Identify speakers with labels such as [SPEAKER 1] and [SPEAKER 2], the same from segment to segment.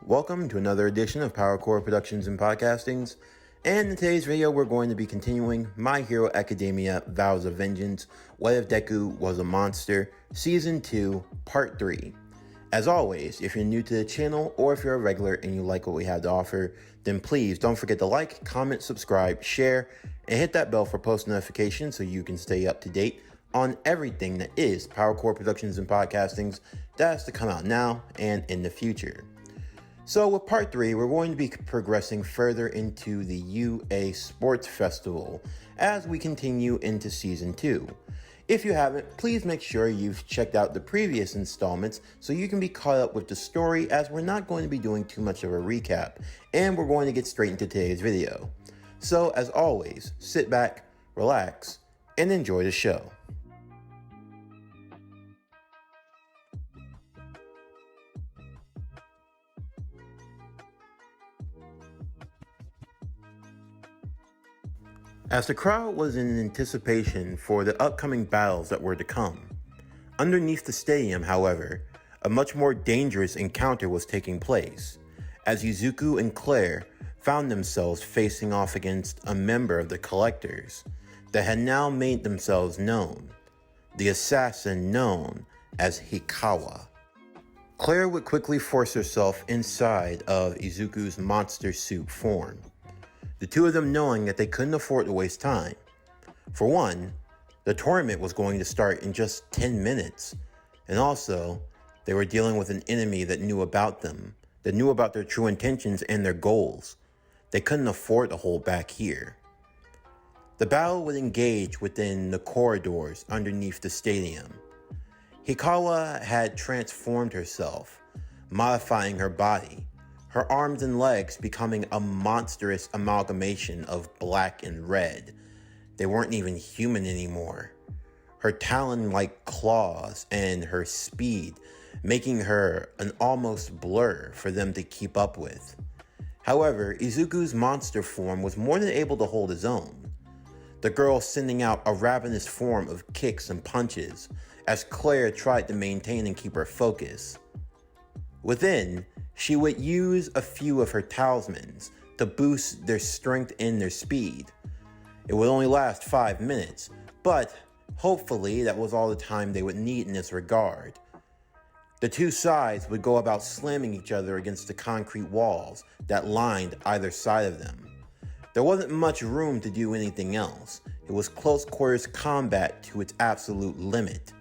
[SPEAKER 1] Welcome to another edition of PowerCore Productions and Podcastings. And in today's video, we're going to be continuing My Hero Academia Vows of Vengeance, What If Deku Was a Monster, Season 2, Part 3. As always, if you're new to the channel or if you're a regular and you like what we have to offer, then please don't forget to like, comment, subscribe, share, and hit that bell for post notifications so you can stay up to date on everything that is PowerCore Productions and Podcastings that has to come out now and in the future. So with part 3, we're going to be progressing further into the UA Sports Festival as we continue into Season 2. If you haven't, please make sure you've checked out the previous installments so you can be caught up with the story, as we're not going to be doing too much of a recap, and we're going to get straight into today's video. So as always, sit back, relax, and enjoy the show. As the crowd was in anticipation for the upcoming battles that were to come, underneath the stadium, however, a much more dangerous encounter was taking place, as Izuku and Claire found themselves facing off against a member of the Collectors that had now made themselves known, the assassin known as Hikawa. Claire would quickly force herself inside of Izuku's monster suit form, the two of them knowing that they couldn't afford to waste time. For one, the tournament was going to start in just 10 minutes, and also, they were dealing with an enemy that knew about them, that knew about their true intentions and their goals. They couldn't afford to hold back here. The battle would engage within the corridors underneath the stadium. Hikawa had transformed herself, modifying her body, her arms and legs becoming a monstrous amalgamation of black and red. They weren't even human anymore. Her talon-like claws and her speed making her an almost blur for them to keep up with. However, Izuku's monster form was more than able to hold his own, the girl sending out a ravenous form of kicks and punches as Claire tried to maintain and keep her focus. Within, she would use a few of her talismans to boost their strength and their speed. It would only last 5 minutes, but hopefully that was all the time they would need in this regard. The two sides would go about slamming each other against the concrete walls that lined either side of them. There wasn't much room to do anything else. It was close quarters combat to its absolute limit.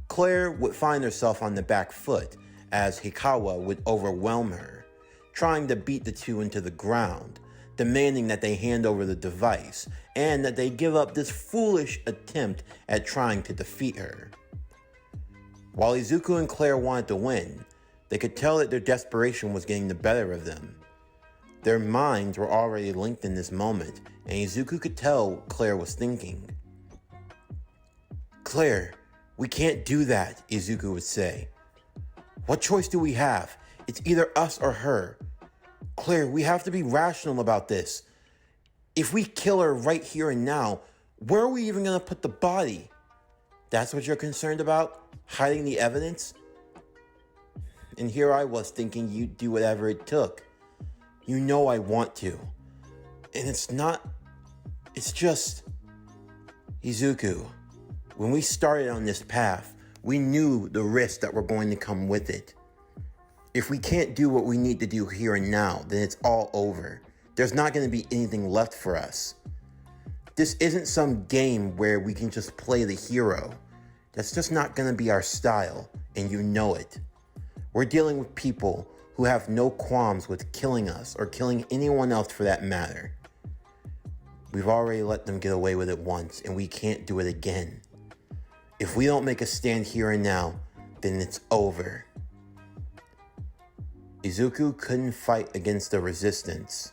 [SPEAKER 1] Claire would find herself on the back foot as Hikawa would overwhelm her, trying to beat the two into the ground, demanding that they hand over the device and that they give up this foolish attempt at trying to defeat her. While Izuku and Claire wanted to win, they could tell that their desperation was getting the better of them. Their minds were already linked in this moment, and Izuku could tell Claire was thinking. "Claire, we can't do that," Izuku would say. "What choice do we have? It's either us or her. Claire, we have to be rational about this. If we kill her right here and now, where are we even going to put the body? That's what you're concerned about? Hiding the evidence?" And here I was thinking you'd do whatever it took. You know I want to. And it's just, Izuku, when we started on this path, we knew the risks that were going to come with it. If we can't do what we need to do here and now, then it's all over. There's not going to be anything left for us. This isn't some game where we can just play the hero. That's just not going to be our style, and you know it. We're dealing with people who have no qualms with killing us or killing anyone else for that matter. We've already let them get away with it once, and we can't do it again. If we don't make a stand here and now, then it's over. Izuku couldn't fight against the resistance,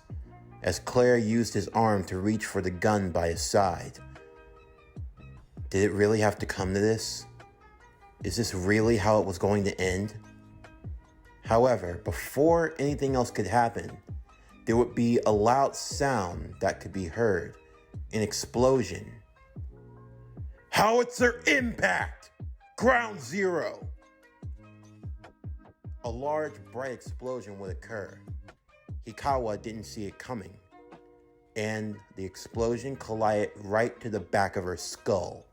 [SPEAKER 1] as Claire used his arm to reach for the gun by his side. Did it really have to come to this? Is this really how it was going to end? However, before anything else could happen, there would be a loud sound that could be heard, an explosion. "Howitzer impact! Ground zero!" a large, bright explosion would occur. Hikawa didn't see it coming, and the explosion collided right to the back of her skull,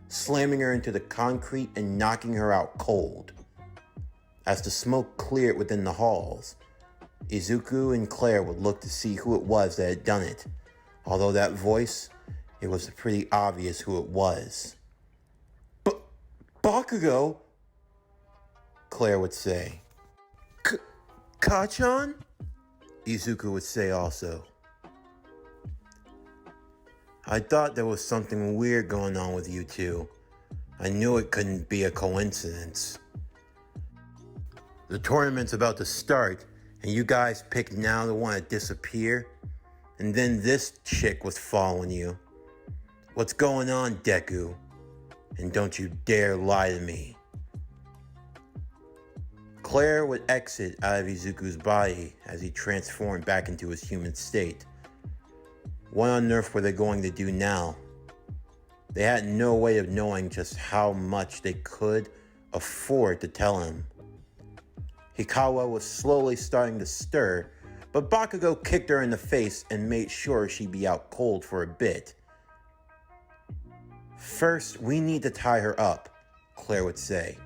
[SPEAKER 1] slamming her into the concrete and knocking her out cold. As the smoke cleared within the halls, Izuku and Claire would look to see who it was that had done it. Although that voice, it was pretty obvious who it was. Bakugo? Claire would say. Kachan? Izuku would say also. I thought there was something weird going on with you two. I knew it couldn't be a coincidence. The tournament's about to start, and you guys picked now to want to disappear? And then this chick was following you. What's going on, Deku? And don't you dare lie to me. Claire would exit out of Izuku's body as he transformed back into his human state. What on earth were they going to do now? They had no way of knowing just how much they could afford to tell him. Hikawa was slowly starting to stir, but Bakugo kicked her in the face and made sure she'd be out cold for a bit. First, we need to tie her up, Claire would say.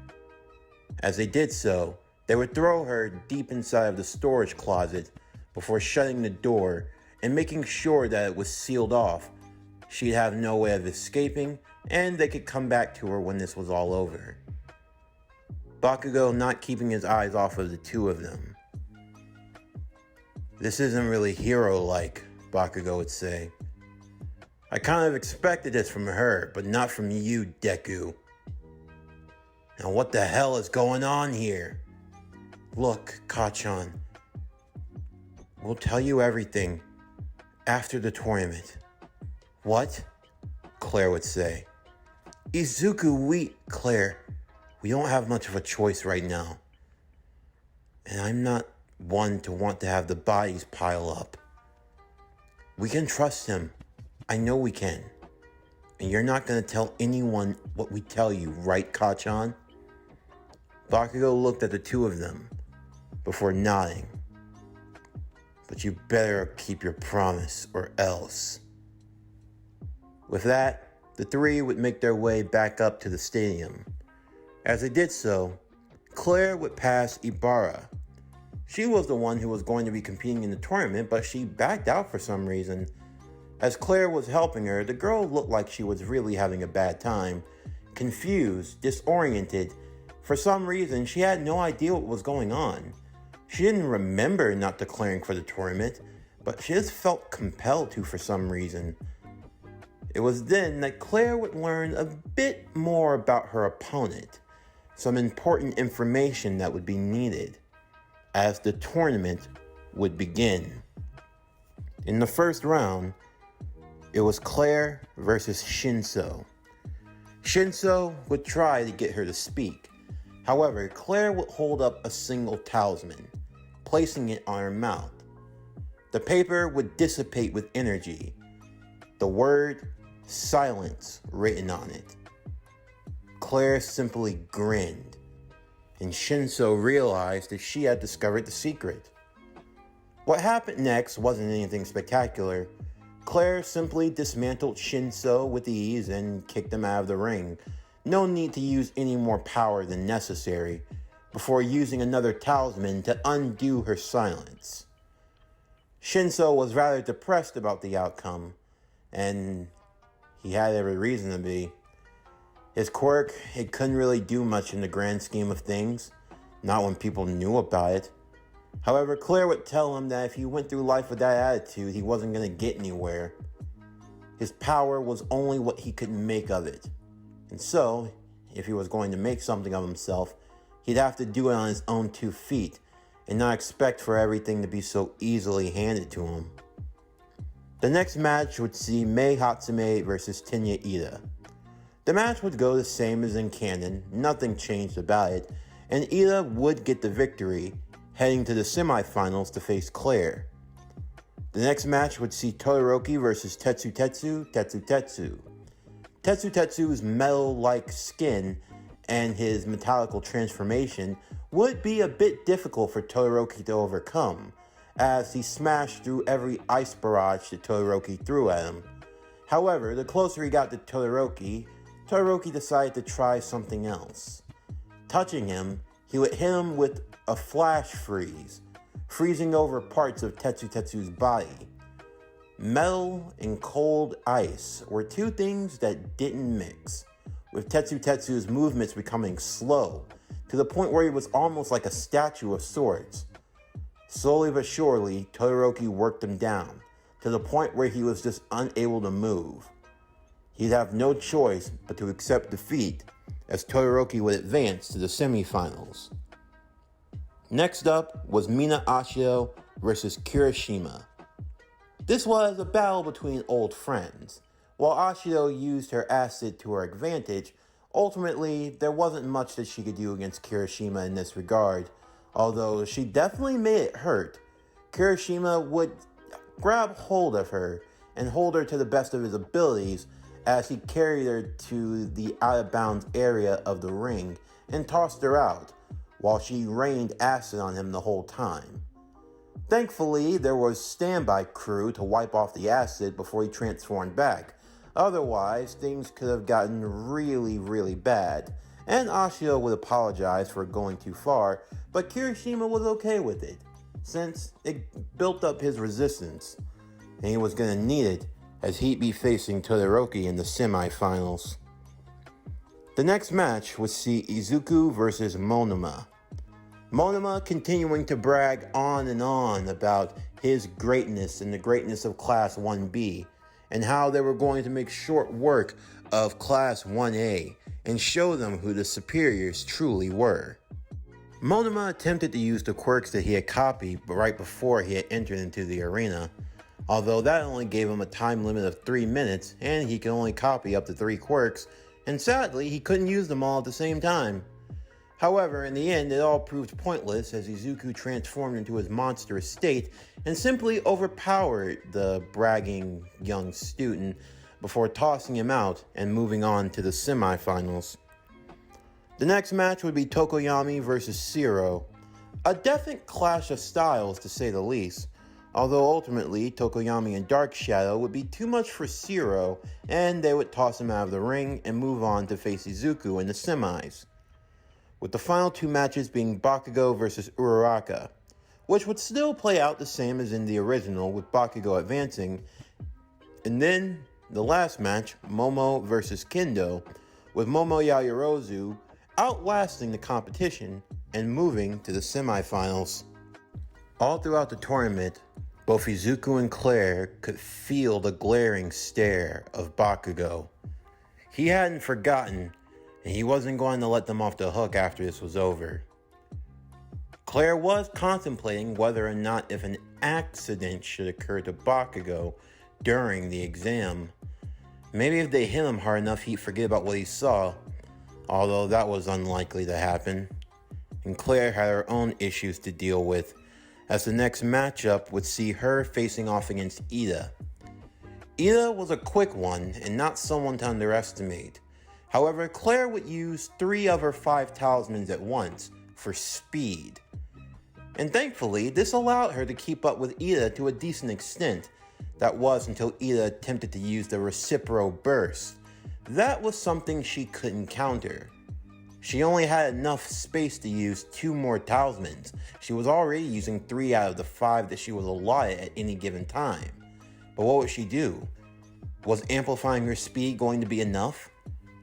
[SPEAKER 1] As they did so, they would throw her deep inside of the storage closet before shutting the door and making sure that it was sealed off. She'd have no way of escaping, and they could come back to her when this was all over. Bakugo not keeping his eyes off of the two of them. This isn't really hero-like, Bakugo would say. I kind of expected this from her, but not from you, Deku. Now what the hell is going on here? Look, Kachan. We'll tell you everything after the tournament. What? Claire would say. Izuku, Claire, we don't have much of a choice right now. And I'm not one to want to have the bodies pile up. We can trust him. I know we can. And you're not going to tell anyone what we tell you, right, Kachan? Bakugo looked at the two of them before nodding. But you better keep your promise or else. With that, the three would make their way back up to the stadium. As they did so, Claire would pass Ibarra. She was the one who was going to be competing in the tournament, but she backed out for some reason. As Claire was helping her, the girl looked like she was really having a bad time, confused, disoriented. For some reason, she had no idea what was going on. She didn't remember not declaring for the tournament, but she just felt compelled to for some reason. It was then that Claire would learn a bit more about her opponent, some important information that would be needed as the tournament would begin. In the first round, it was Claire versus Shinso. Shinso would try to get her to speak. However, Claire would hold up a single talisman, placing it on her mouth. The paper would dissipate with energy. The word silence written on it. Claire simply grinned, and Shinso realized that she had discovered the secret. What happened next wasn't anything spectacular. Claire simply dismantled Shinso with ease and kicked him out of the ring. No need to use any more power than necessary, before using another talisman to undo her silence. Shinso was rather depressed about the outcome, and he had every reason to be. His quirk, it couldn't really do much in the grand scheme of things, not when people knew about it. However, Claire would tell him that if he went through life with that attitude, he wasn't going to get anywhere. His power was only what he could make of it. And so, if he was going to make something of himself, he'd have to do it on his own 2 feet, and not expect for everything to be so easily handed to him. The next match would see Mei Hatsume versus Tenya Ida. The match would go the same as in canon, nothing changed about it, and Ida would get the victory, heading to the semifinals to face Claire. The next match would see Todoroki versus Tetsu Tetsu's metal-like skin and his metallical transformation would be a bit difficult for Todoroki to overcome, as he smashed through every ice barrage that Todoroki threw at him. However, the closer he got to Todoroki decided to try something else. Touching him, he would hit him with a flash freeze, freezing over parts of Tetsu's body. Metal and cold ice were two things that didn't mix, with Tetsu's movements becoming slow, to the point where he was almost like a statue of sorts. Slowly but surely, Todoroki worked him down, to the point where he was just unable to move. He'd have no choice but to accept defeat, as Todoroki would advance to the semifinals. Next up was Mina Ashio versus Kirishima. This was a battle between old friends. While Ashio used her acid to her advantage, ultimately there wasn't much that she could do against Kirishima in this regard. Although she definitely made it hurt, Kirishima would grab hold of her and hold her to the best of his abilities as he carried her to the out-of-bounds area of the ring and tossed her out, while she rained acid on him the whole time. Thankfully, there was standby crew to wipe off the acid before he transformed back. Otherwise, things could have gotten really bad, and Ashio would apologize for going too far, but Kirishima was okay with it, since it built up his resistance, and he was going to need it as he'd be facing Todoroki in the semifinals. The next match would see Izuku versus Monoma. Monoma continuing to brag on and on about his greatness and the greatness of Class 1B, and how they were going to make short work of Class 1A and show them who the superiors truly were. Monoma attempted to use the quirks that he had copied right before he had entered into the arena, although that only gave him a time limit of 3 minutes and he could only copy up to 3 quirks, and sadly he couldn't use them all at the same time. However, in the end, it all proved pointless as Izuku transformed into his monstrous state and simply overpowered the bragging young student before tossing him out and moving on to the semifinals. The next match would be Tokoyami versus Shiro. A definite clash of styles to say the least, although ultimately Tokoyami and Dark Shadow would be too much for Shiro and they would toss him out of the ring and move on to face Izuku in the semis, with the final 2 matches being Bakugo versus Uraraka, which would still play out the same as in the original, with Bakugo advancing, and then the last match, Momo versus Kendo, with Momo Yaoyorozu outlasting the competition and moving to the semifinals. All throughout the tournament, both Izuku and Claire could feel the glaring stare of Bakugo. He hadn't forgotten, and he wasn't going to let them off the hook after this was over. Claire was contemplating whether or not if an accident should occur to Bakugo during the exam. Maybe if they hit him hard enough he'd forget about what he saw, although that was unlikely to happen. And Claire had her own issues to deal with, as the next matchup would see her facing off against Ida. Ida was a quick one and not someone to underestimate. However, Claire would use 3 of her 5 talismans at once for speed. And thankfully, this allowed her to keep up with Ida to a decent extent. That was until Ida attempted to use the Recipro Burst. That was something she couldn't counter. She only had enough space to use 2 more talismans. She was already using 3 out of the 5 that she was allotted at any given time. But what would she do? Was amplifying her speed going to be enough?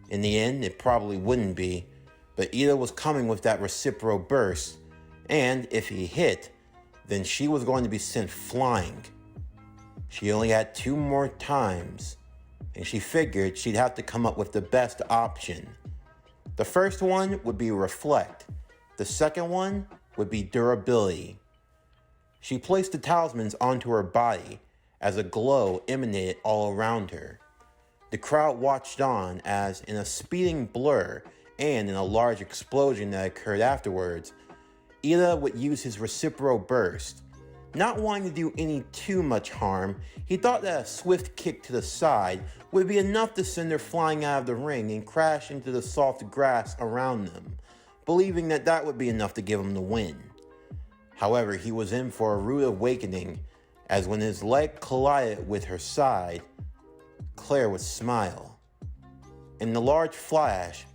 [SPEAKER 1] In the end, it probably wouldn't be, but Ida was coming with that Recipro Burst, and if he hit, then she was going to be sent flying. She only had 2 more times, and she figured she'd have to come up with the best option. The first one would be Reflect. The second one would be Durability. She placed the talismans onto her body as a glow emanated all around her. The crowd watched on as, in a speeding blur and in a large explosion that occurred afterwards, Ida would use his Recipro Burst. Not wanting to do any too much harm, he thought that a swift kick to the side would be enough to send her flying out of the ring and crash into the soft grass around them, believing that that would be enough to give him the win. However, he was in for a rude awakening, as when his leg collided with her side, Claire would smile. In the large flash,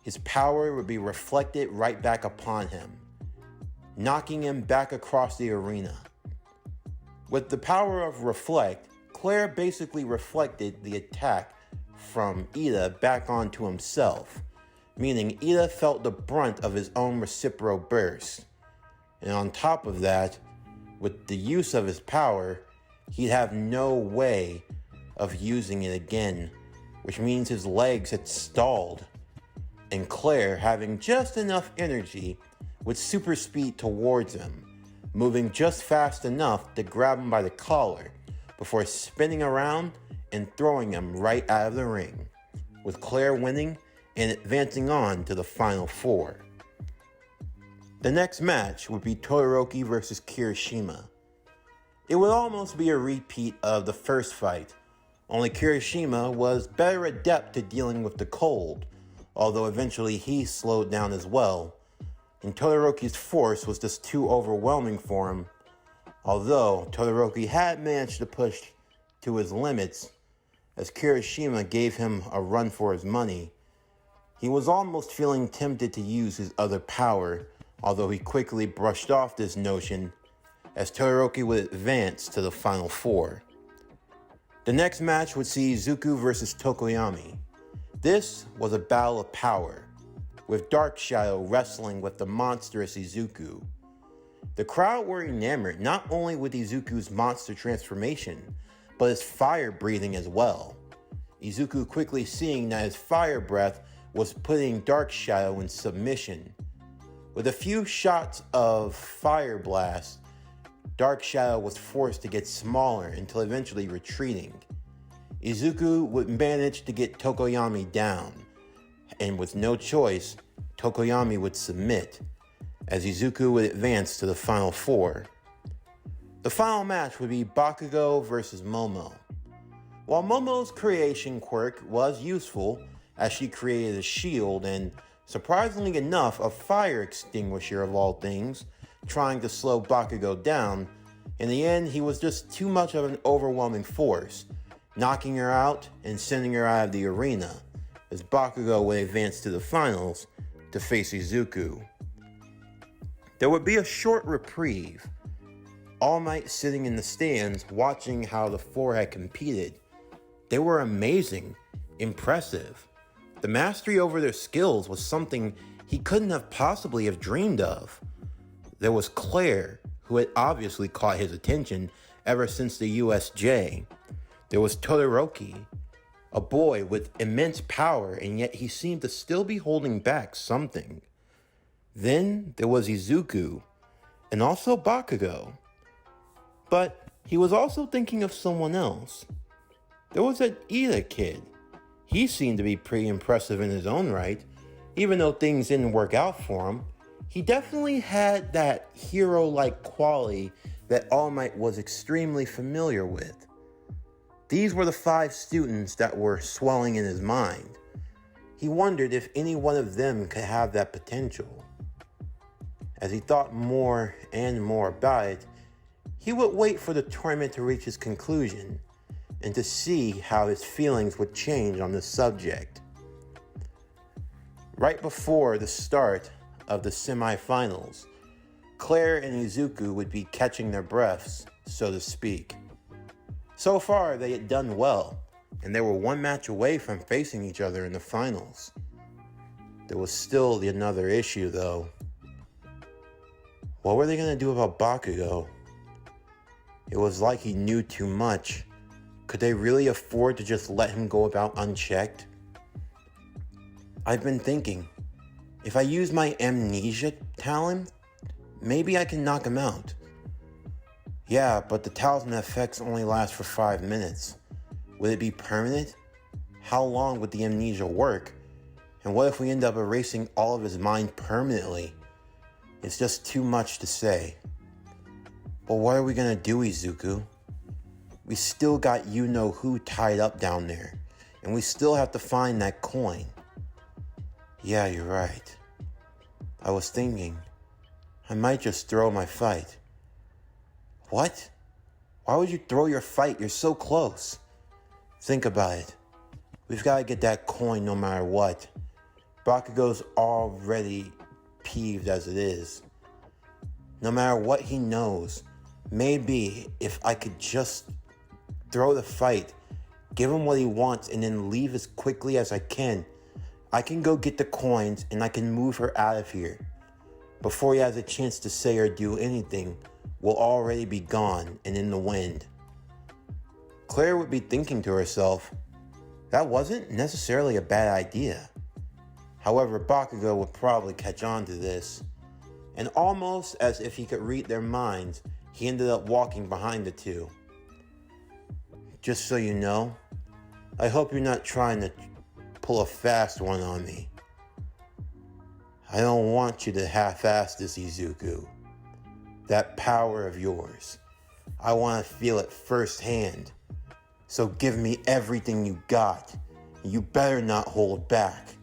[SPEAKER 1] his power would be reflected right back upon him, knocking him back across the arena. With the power of reflect, Claire basically reflected the attack from Ida back onto himself, meaning Ida felt the brunt of his own reciprocal burst. And on top of that, with the use of his power, he'd have no way of using it again, which means his legs had stalled, and Claire, having just enough energy, with super speed towards him, moving just fast enough to grab him by the collar before spinning around and throwing him right out of the ring, with Claire winning and advancing on to the final four. The next match would be Todoroki versus Kirishima. It would almost be a repeat of the first fight, only Kirishima was better adept to dealing with the cold, although eventually he slowed down as well, and Todoroki's force was just too overwhelming for him. Although Todoroki had managed to push to his limits, as Kirishima gave him a run for his money, he was almost feeling tempted to use his other power, although he quickly brushed off this notion as Todoroki would advance to the final four. The next match would see Izuku versus Tokoyami. This was a battle of power, with Dark Shadow wrestling with the monstrous Izuku. The crowd were enamored not only with Izuku's monster transformation, but his fire breathing as well. Izuku quickly seeing that his fire breath was putting Dark Shadow in submission. With a few shots of fire blast, Dark Shadow was forced to get smaller until eventually retreating. Izuku would manage to get Tokoyami down, and with no choice, Tokoyami would submit, as Izuku would advance to the final four. The final match would be Bakugo versus Momo. While Momo's creation quirk was useful, as she created a shield and, surprisingly enough, a fire extinguisher of all things, trying to slow Bakugo down, in the end he was just too much of an overwhelming force, knocking her out and sending her out of the arena, as Bakugo would advance to the finals to face Izuku. There would be a short reprieve, All Might sitting in the stands watching how the four had competed. They were amazing, impressive. The mastery over their skills was something he couldn't have possibly have dreamed of. There was Claire, who had obviously caught his attention ever since the USJ. There was Todoroki, a boy with immense power, and yet he seemed to still be holding back something. Then there was Izuku, and also Bakugo. But he was also thinking of someone else. There was that Ida kid. He seemed to be pretty impressive in his own right, even though things didn't work out for him. He definitely had that hero-like quality that All Might was extremely familiar with. These were the 5 students that were swelling in his mind. He wondered if any one of them could have that potential. As he thought more and more about it, he would wait for the tournament to reach its conclusion and to see how his feelings would change on the subject. Right before the start of the semifinals, Claire and Izuku would be catching their breaths, so to speak. So far, they had done well, and they were one match away from facing each other in the finals. There was still another issue, though. What were they going to do about Bakugo? It was like he knew too much. Could they really afford to just let him go about unchecked? I've been thinking, if I use my amnesia talent, maybe I can knock him out. Yeah, but the talisman effects only last for 5 minutes. Would it be permanent? How long would the amnesia work? And what if we end up erasing all of his mind permanently? It's just too much to say. But what are we gonna do, Izuku? We still got you-know-who tied up down there, and we still have to find that coin. Yeah, you're right. I was thinking, I might just throw my fight. What? Why would you throw your fight? You're so close. Think about it. We've got to get that coin no matter what. Bakugo's already peeved as it is. No matter what he knows, maybe if I could just throw the fight, give him what he wants, and then leave as quickly as I can go get the coins and I can move her out of here. Before he has a chance to say or do anything, we'll already be gone and in the wind. Claire would be thinking to herself, that wasn't necessarily a bad idea. However, Bakugo would probably catch on to this, and almost as if he could read their minds, he ended up walking behind the two. Just so you know, I hope you're not trying to pull a fast one on me. I don't want you to half-ass this, Izuku. That power of yours, I want to feel it firsthand. So give me everything you got. You better not hold back.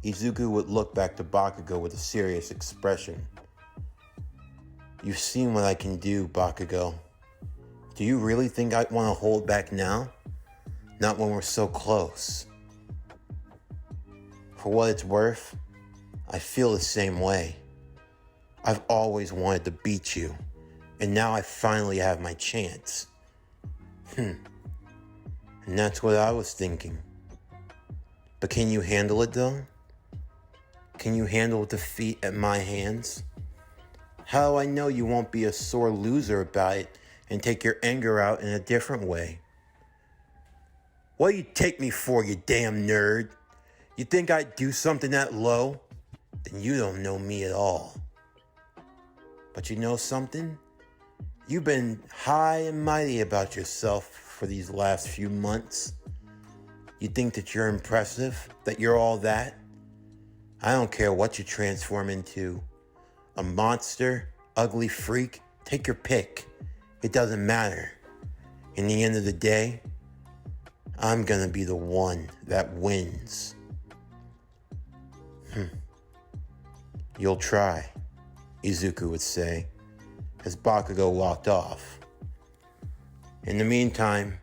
[SPEAKER 1] Izuku would look back to Bakugo with a serious expression. You've seen what I can do, Bakugo. Do you really think I want to hold back now? Not when we're so close. For what it's worth, I feel the same way. I've always wanted to beat you, and now I finally have my chance. And that's what I was thinking. But can you handle it though? Can you handle defeat at my hands? How do I know you won't be a sore loser about it and take your anger out in a different way? What do you take me for, you damn nerd? You think I'd do something that low? Then you don't know me at all. But you know something? You've been high and mighty about yourself for these last few months. You think that you're impressive? That you're all that? I don't care what you transform into. A monster, ugly freak, take your pick. It doesn't matter. In the end of the day, I'm gonna be the one that wins. You'll try, Izuku would say, as Bakugo walked off. In the meantime,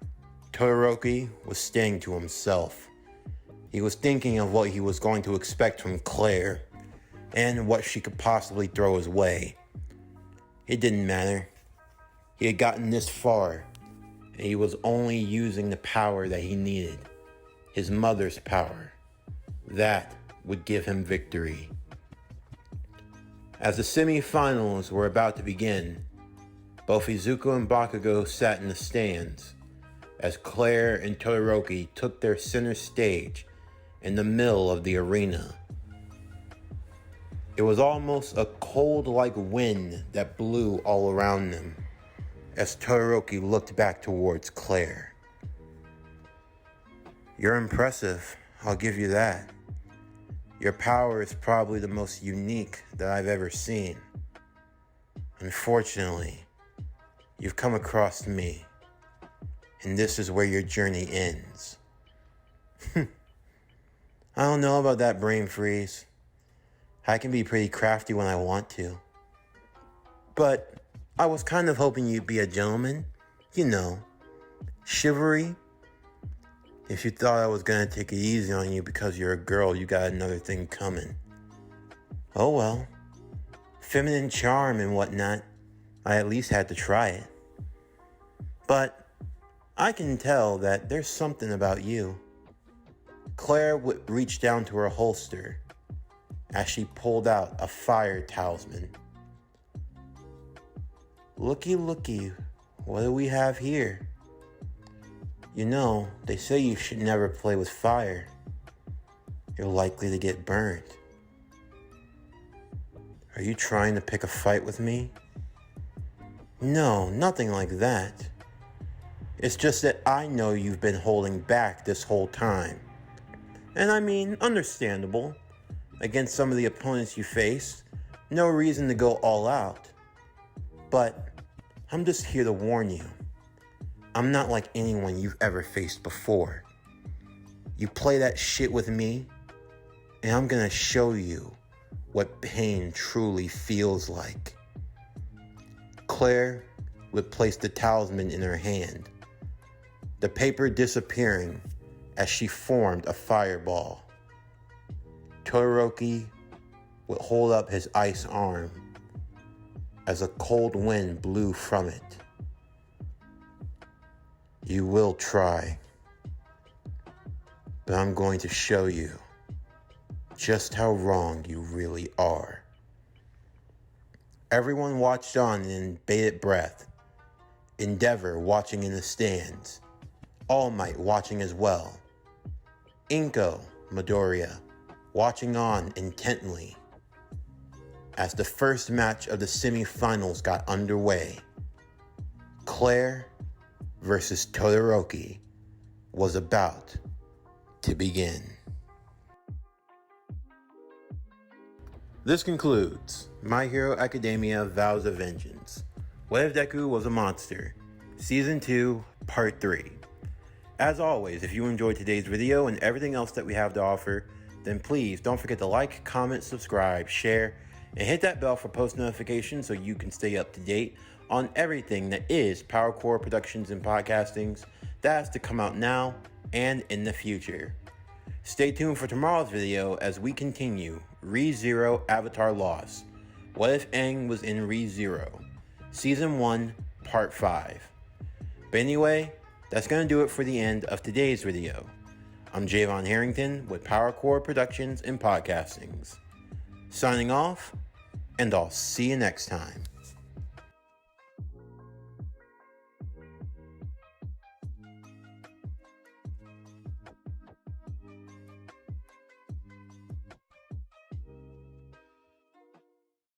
[SPEAKER 1] Todoroki was staying to himself. He was thinking of what he was going to expect from Claire, and what she could possibly throw his way. It didn't matter. He had gotten this far, and he was only using the power that he needed. His mother's power. That would give him victory. As the semi-finals were about to begin, both Izuku and Bakugo sat in the stands, as Claire and Todoroki took their center stage in the middle of the arena. It was almost a cold-like wind that blew all around them, as Todoroki looked back towards Claire. You're impressive, I'll give you that. Your power is probably the most unique that I've ever seen. Unfortunately, you've come across me, and this is where your journey ends. I don't know about that, brain freeze. I can be pretty crafty when I want to. But I was kind of hoping you'd be a gentleman. You know, chivalry. If you thought I was gonna take it easy on you because you're a girl, you got another thing coming. Oh well. Feminine charm and whatnot. I at least had to try it. But I can tell that there's something about you. Claire would reach down to her holster as she pulled out a fire talisman. Looky, looky, what do we have here? You know, they say you should never play with fire. You're likely to get burned. Are you trying to pick a fight with me? No, nothing like that. It's just that I know you've been holding back this whole time. And I mean, understandable. Against some of the opponents you faced, no reason to go all out. But I'm just here to warn you. I'm not like anyone you've ever faced before. You play that shit with me, and I'm gonna show you what pain truly feels like. Claire would place the talisman in her hand, the paper disappearing as she formed a fireball. Todoroki would hold up his ice arm as a cold wind blew from it. You will try, but I'm going to show you just how wrong you really are. Everyone watched on in bated breath. Endeavor watching in the stands. All Might watching as well. Inko Midoriya watching on intently as the first match of the semifinals got underway. Claire versus Todoroki was about to begin. This concludes My Hero Academia Vows of Vengeance. What if Deku was a monster? Season 2, Part 3. As always, if you enjoyed today's video and everything else that we have to offer, then please don't forget to like, comment, subscribe, share, and hit that bell for post notifications so you can stay up to date on everything that is Power Core Productions and Podcastings that has to come out now and in the future. Stay tuned for tomorrow's video as we continue Re:Zero Avatar Lost. What if Aang was in Re:Zero? Season 1, Part 5. But anyway, that's going to do it for the end of today's video. I'm Javon Harrington with Power Core Productions and Podcastings. Signing off, and I'll see you next time.